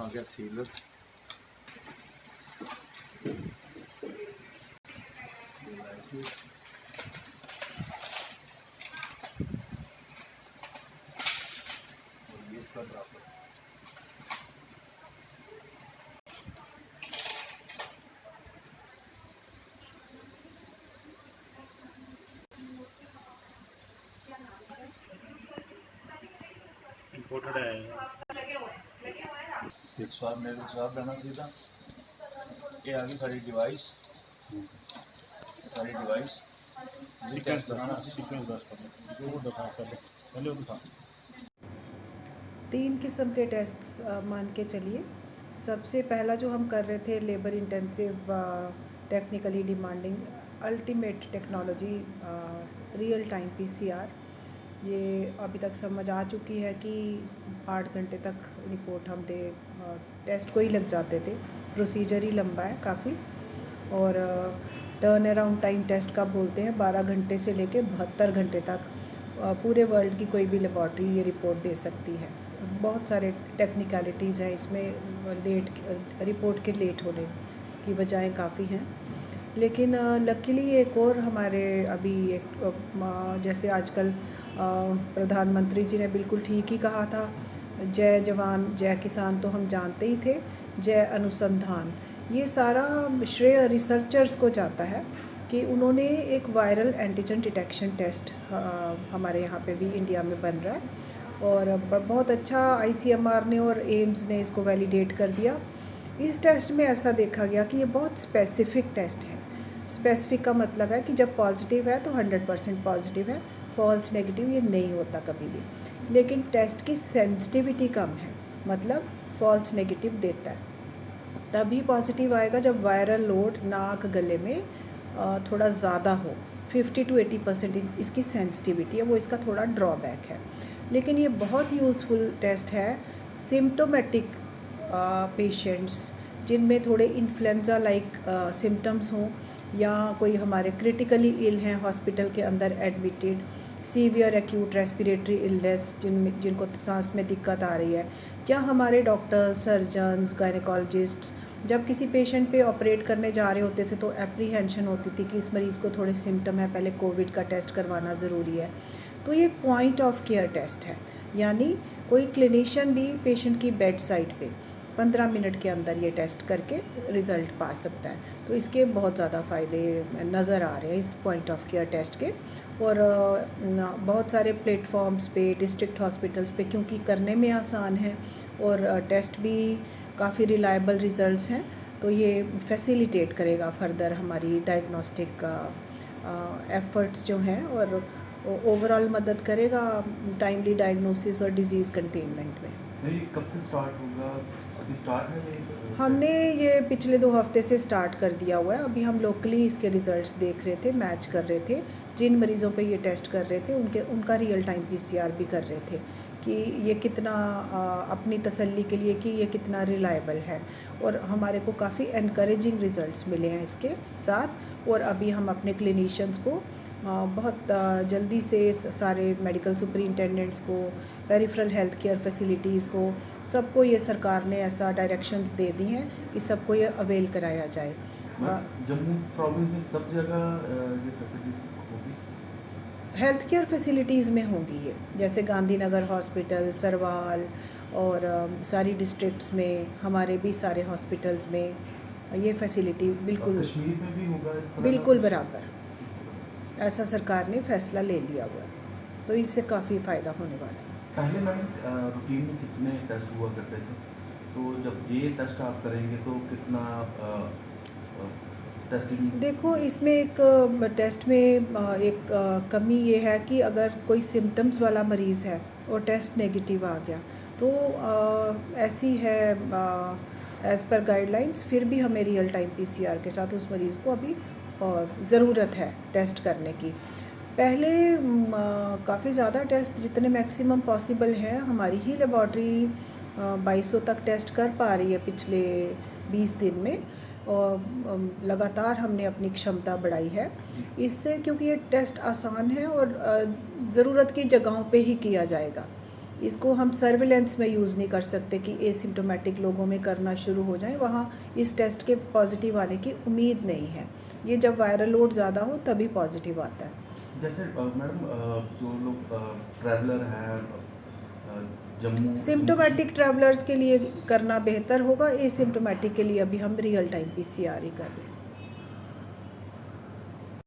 आ गया sealer. Imported है। एक स्वाब मेरे स्वाब रहना सीधा। ये आ गई सारी डिवाइस, सीक्वेंस दिखाना, सीक्वेंस 10 कर वो दिखा पहले वो दिखा। 3 किस्म के टेस्ट्स मान के चलिए। सबसे पहला जो हम कर रहे थे labour intensive technically demanding ultimate technology real time PCR, ये अभी तक समझ आ चुकी है कि 8 घंटे तक रिपोर्ट हम दे टेस्ट को ही लग जाते थे। प्रोसीजर ही लंबा है काफ़ी, और टर्न अराउंड टाइम टेस्ट का बोलते हैं 12 घंटे से लेके 72 घंटे तक पूरे वर्ल्ड की कोई भी लेबॉर्ट्री ये रिपोर्ट दे सकती है। बहुत सारे टेक्निकलिटीज़ हैं इसमें, रिपोर्ट के लेट होने की वजहें काफ़ी हैं, लेकिन लकीली एक और हमारे अभी एक जैसे आजकल प्रधानमंत्री जी ने बिल्कुल ठीक ही कहा था, जय जवान जय किसान तो हम जानते ही थे, जय अनुसंधान। ये सारा श्रेय रिसर्चर्स को जाता है कि उन्होंने एक वायरल एंटीजन डिटेक्शन टेस्ट हमारे यहाँ पे भी इंडिया में बन रहा है, और बहुत अच्छा ICMR ने और एम्स ने इसको वैलिडेट कर दिया। इस टेस्ट में ऐसा देखा गया कि ये बहुत स्पेसिफिक टेस्ट है। स्पेसिफिक का मतलब है कि जब पॉजिटिव है तो 100% पॉजिटिव है, फॉल्स नेगेटिव ये नहीं होता कभी भी। लेकिन टेस्ट की सेंसिटिविटी कम है, मतलब फॉल्स नेगेटिव देता है। तभी पॉजिटिव आएगा जब वायरल लोड नाक गले में थोड़ा ज़्यादा हो। 50 to 80% इसकी सेंसिटिविटी है, वो इसका थोड़ा ड्रॉबैक है। लेकिन ये बहुत यूज़फुल टेस्ट है सिम्टोमेटिक पेशेंट्स जिनमें थोड़े इन्फ्लुएंजा लाइक सिम्टम्स हों, या कोई हमारे क्रिटिकली इल हैं हॉस्पिटल के अंदर admitted, severe acute respiratory illness जिनको सांस में दिक्कत आ रही है, या हमारे डॉक्टर्स, सर्जन्स, गायनेकोलॉजिस्ट्स जब किसी पेशेंट पे ऑपरेट करने जा रहे होते थे तो एप्रीहेंशन होती थी कि इस मरीज़ को थोड़े सिम्टम है, पहले कोविड का टेस्ट करवाना ज़रूरी है। तो ये पॉइंट ऑफ केयर टेस्ट है, यानी कोई क्लिनिशियन भी पेशेंट की बेड साइड पे 15 मिनट के अंदर ये टेस्ट करके रिज़ल्ट पा सकता है। तो इसके बहुत ज़्यादा फ़ायदे नज़र आ रहे हैं इस पॉइंट ऑफ केयर टेस्ट के। और बहुत सारे प्लेटफॉर्म्स पे, डिस्ट्रिक्ट हॉस्पिटल्स पे, क्योंकि करने में आसान है और टेस्ट भी काफ़ी रिलायबल रिज़ल्ट्स हैं, तो ये फैसिलिटेट करेगा फर्दर हमारी डायग्नोस्टिक एफ़र्ट्स जो हैं, और ओवरऑल मदद करेगा टाइमली डायग्नोसिस और डिज़ीज़ कंटेनमेंट में। नहीं, कब से स्टार्ट होगा? अभी स्टार्ट है ये? हमने ये पिछले 2 हफ्ते से स्टार्ट कर दिया हुआ है। अभी हम लोकली इसके रिज़ल्ट्स देख रहे थे, मैच कर रहे थे, जिन मरीज़ों पे ये टेस्ट कर रहे थे उनका रियल टाइम PCR भी कर रहे थे कि ये कितना अपनी तसल्ली के लिए कि ये कितना रिलायबल है, और हमारे को काफ़ी एनकरेजिंग रिज़ल्ट्स मिले हैं इसके साथ। और अभी हम अपने क्लिनिशियंस को बहुत जल्दी से सारे मेडिकल सुपरिटेंडेंट्स को, पेरिफेरल हेल्थ केयर फैसिलिटीज़ को, सबको ये सरकार ने ऐसा डायरेक्शंस दे दी हैं कि सबको ये अवेल कराया जाए। जम्मू प्रोविंस में सब जगह ये फैसिलिटीज होगी? हेल्थ केयर फैसिलिटीज़ में होंगी ये, जैसे गांधीनगर हॉस्पिटल, सरवाल, और सारी डिस्ट्रिक्ट्स में, हमारे भी सारे हॉस्पिटल्स में ये फैसिलिटी बिल्कुल कश्मीर में भी होगा इस तरह? बिल्कुल बराबर, ऐसा सरकार ने फैसला ले लिया हुआ है, तो इससे काफ़ी फ़ायदा होने वाला है। पहले मैडम रूटीन में कितने टेस्ट हुआ करते थे, तो जब ये टेस्ट आप करेंगे तो कितना टेस्टिंग? देखो, इसमें एक टेस्ट में एक कमी ये है कि अगर कोई सिम्टम्स वाला मरीज़ है और टेस्ट नेगेटिव आ गया तो ऐसी है एज़ पर गाइडलाइंस, फिर भी हमें रियल टाइम PCR के साथ उस मरीज़ को अभी ज़रूरत है टेस्ट करने की। पहले काफ़ी ज़्यादा टेस्ट, जितने मैक्सिमम पॉसिबल हैं, हमारी ही लेबॉर्ट्री 2200 तक टेस्ट कर पा रही है पिछले 20 दिन में, और लगातार हमने अपनी क्षमता बढ़ाई है इससे, क्योंकि ये टेस्ट आसान है और ज़रूरत की जगहों पे ही किया जाएगा। इसको हम सर्विलेंस में यूज़ नहीं कर सकते कि एसिम्टोमेटिक लोगों में करना शुरू हो जाए, वहाँ इस टेस्ट के पॉजिटिव आने की उम्मीद नहीं है। ये जब वायरल लोड ज़्यादा हो तभी पॉजिटिव आता है। जैसे मैडम जो लोग ट्रैवलर हैं जम्मू सिम्टोमेटिक ट्रैवलर्स के लिए करना बेहतर होगा, एसिम्टोमेटिक के लिए अभी हम रियल टाइम PCR ही कर रहे हैं।